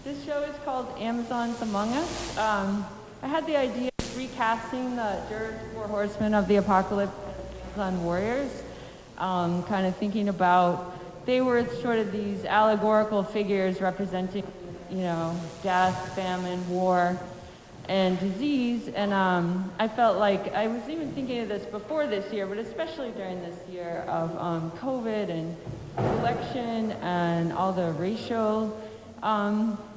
This show is called Amazons Among Us. I had the idea of recasting the Four Horsemen of the Apocalypse as Amazon warriors, kind of thinking about, they were sort of these allegorical figures representing, death, famine, war, and disease, and I felt like, I was even thinking of this before this year, but especially during this year of COVID and election and all the racial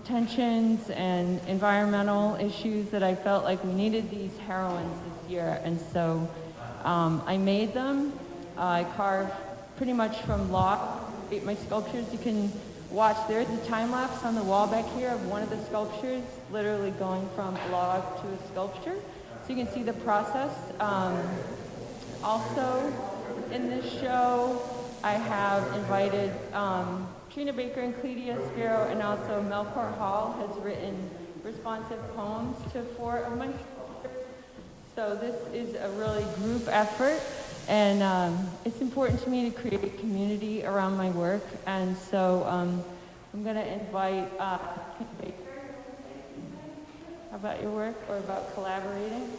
tensions and environmental issues, that I felt like we needed these heroines this year. And so I made them. I carved pretty much from log. My sculptures, you can watch, there's a time lapse on the wall back here of one of the sculptures, literally going from a log to a sculpture. So you can see the process. Also in this show, I have invited Trina and Kledia, Spiro, and also Melchor Hall has written responsive poems to 4 of my sculptures. So this is a really group effort, and it's important to me to create a community around my work. And so I'm going to invite Trina Baker. How about your work, or about collaborating?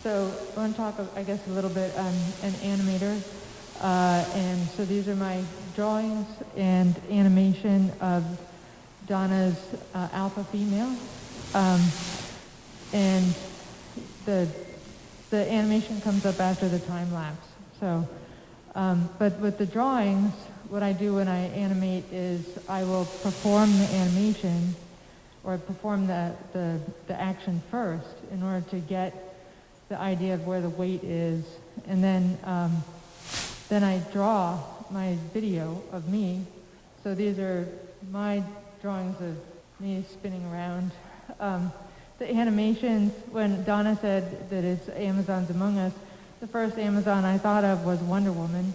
So I want to talk, I guess, a little bit. I'm an animator. And so these are my drawings and animation of Donna's alpha female. And the animation comes up after the time lapse. So, but with the drawings, what I do when I animate is I will perform the animation, or perform the action first in order to get the idea of where the weight is, and then I draw my video of me. So these are my drawings of me spinning around. The animations, when Donna said that it's Amazons Among Us, the first Amazon I thought of was Wonder Woman,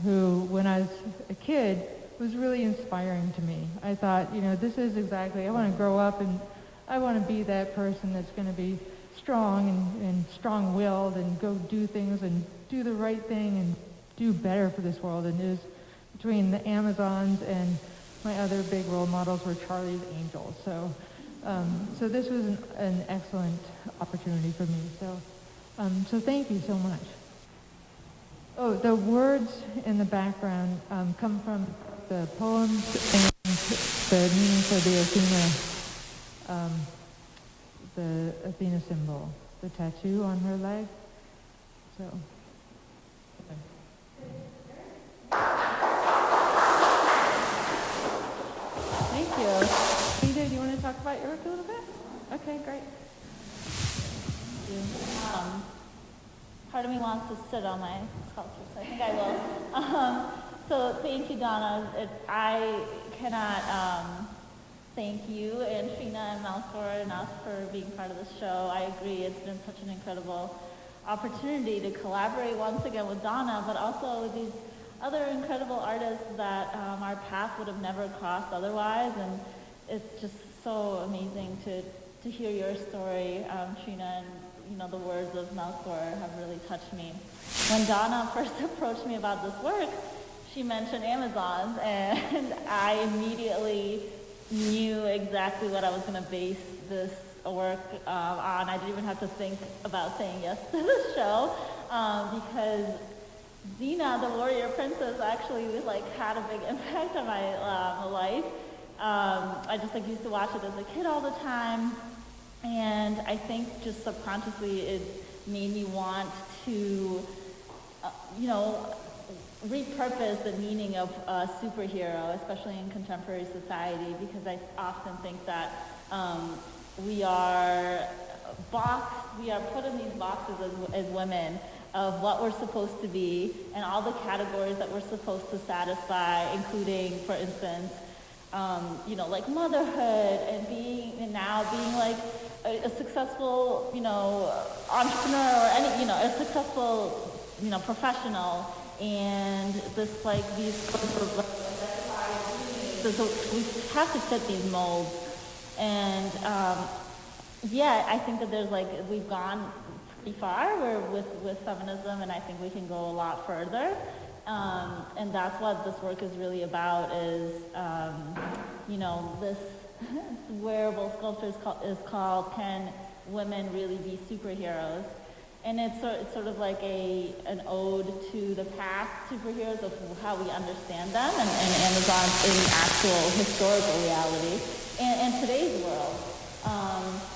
who, when I was a kid, was really inspiring to me. I thought, this is exactly, I want to grow up and I want to be that person that's going to be strong and strong-willed and go do things and do the right thing and do better for this world. And it was between the Amazons and my other big role models were Charlie's Angels. So this was an excellent opportunity for me. So thank you so much. Oh, the words in the background come from the poems and the meaning for the Athena symbol, the tattoo on her leg. So. Thank you. Peter, do you want to talk about your work a little bit? Okay, great. Part of me wants to sit on my sculpture, so I think I will. So thank you, Donna. I cannot thank you and Trina and Melchor enough for being part of the show. I agree, it's been such an incredible opportunity to collaborate once again with Donna, but also with these other incredible artists that our path would have never crossed otherwise. And it's just so amazing to hear your story, Trina, and the words of Melchor have really touched me. When Donna first approached me about this work, she mentioned Amazons, and I immediately knew exactly what I was going to base this work on. I didn't even have to think about saying yes to the show, because Xena, the warrior princess, actually had a big impact on my life. I just used to watch it as a kid all the time, and I think just subconsciously it made me want to, repurpose the meaning of a superhero, especially in contemporary society, because I often think that we are put in these boxes as women of what we're supposed to be and all the categories that we're supposed to satisfy, including, for instance, motherhood and being a successful, entrepreneur, or any, a successful, professional, and these sorts of so we have to fit these molds, and I think that there's we've gone pretty far with feminism, and I think we can go a lot further. And that's what this work is really about, is this wearable sculpture is called "Can Women Really Be Superheroes?" And it's sort of like an ode to the past superheroes of how we understand them and Amazon in actual historical reality and today's world.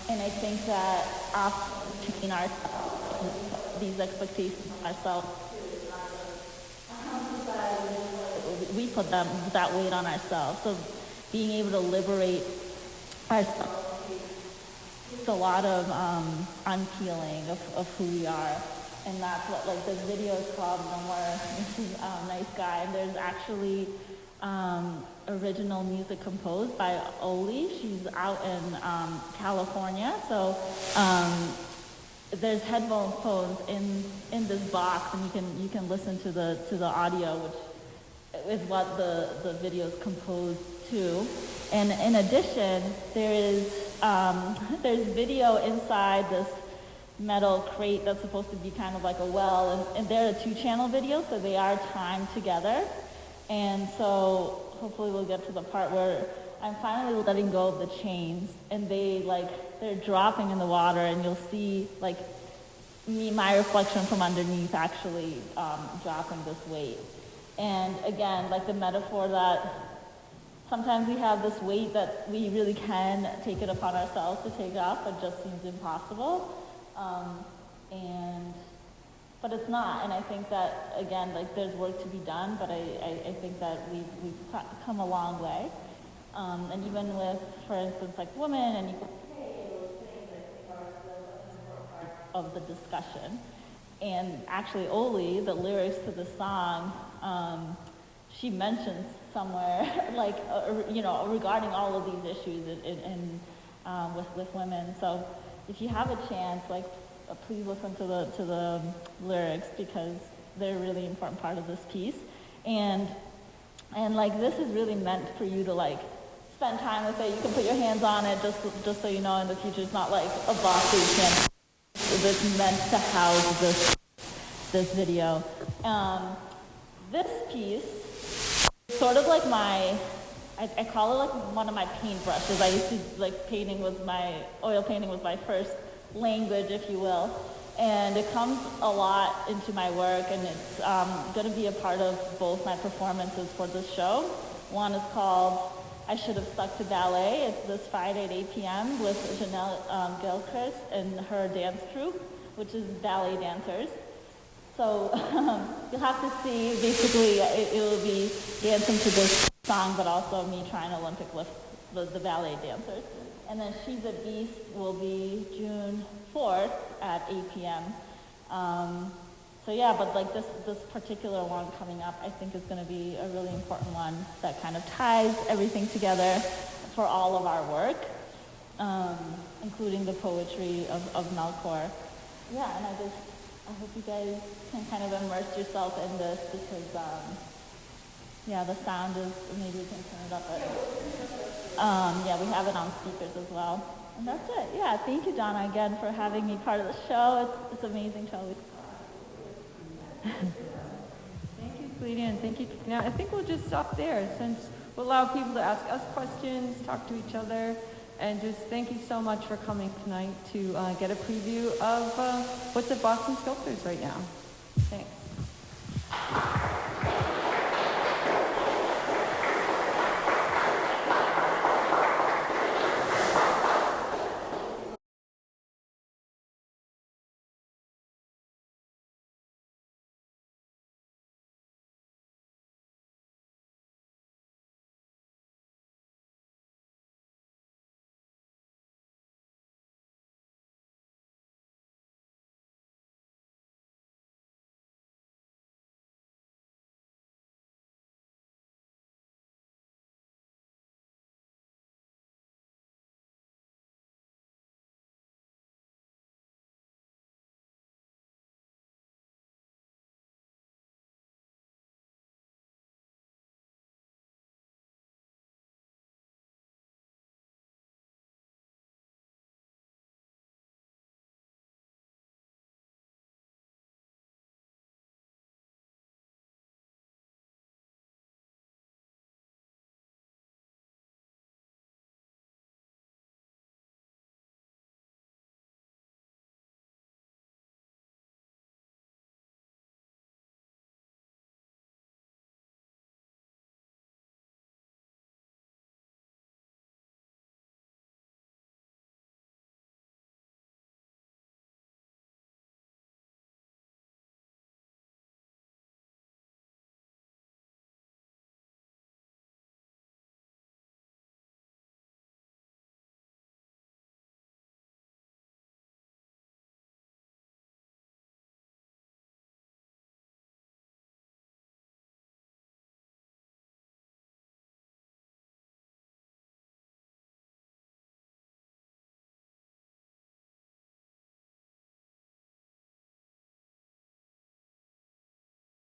And I think that often these expectations of ourselves, we put that weight on ourselves. So being able to liberate ourselves a lot of unpeeling of who we are, and that's what this video is called. No More Nice Guy. And there's actually original music composed by Oli. She's out in California, so there's headphones in this box, and you can listen to the audio, which is what the video is composed to. And in addition, there's video inside this metal crate that's supposed to be kind of like a well, and they're a 2-channel video, so they are timed together. And so hopefully we'll get to the part where I'm finally letting go of the chains, and they're dropping in the water, and you'll see my reflection from underneath actually dropping this weight. And again, the metaphor that sometimes we have this weight that we really can take it upon ourselves to take off, but just seems impossible. But it's not, and I think that, again, there's work to be done, but I think that we've come a long way. And even with, for instance, women and equal pay, those things I think are still an important part of the discussion. And actually, Oli, the lyrics to the song, she mentions somewhere, regarding all of these issues with women. So if you have a chance, please listen to the lyrics, because they're a really important part of this piece. And this is really meant for you to spend time with it. You can put your hands on it just so you know in the future it's not like a box that you can't. It's meant to house this video. This piece is sort of like I call it one of my paintbrushes. I used to oil painting was my first language, if you will. And it comes a lot into my work, and it's going to be a part of both my performances for this show. One is called I Should Have Stuck to Ballet. It's this Friday at 8 p.m. with Janelle Gilchrist and her dance troupe, which is ballet dancers. So you'll have to see, basically, it will be dancing to this song, but also me trying to Olympic lift the ballet dancers. And then She's a Beast will be June 4th at 8 p.m. So yeah, but this particular one coming up, I think is going to be a really important one that kind of ties everything together for all of our work, including the poetry of Melchor. Yeah, and I hope you guys can kind of immerse yourself in this, because the sound is, maybe we can turn it up. We have it on speakers as well. And that's it. Yeah, thank you, Donna, again, for having me part of the show. It's amazing show. Thank you, Kledia, and thank you, Trina. I think we'll just stop there, since we'll allow people to ask us questions, talk to each other, and just thank you so much for coming tonight to get a preview of what's at Boston Sculptors right now. Thanks.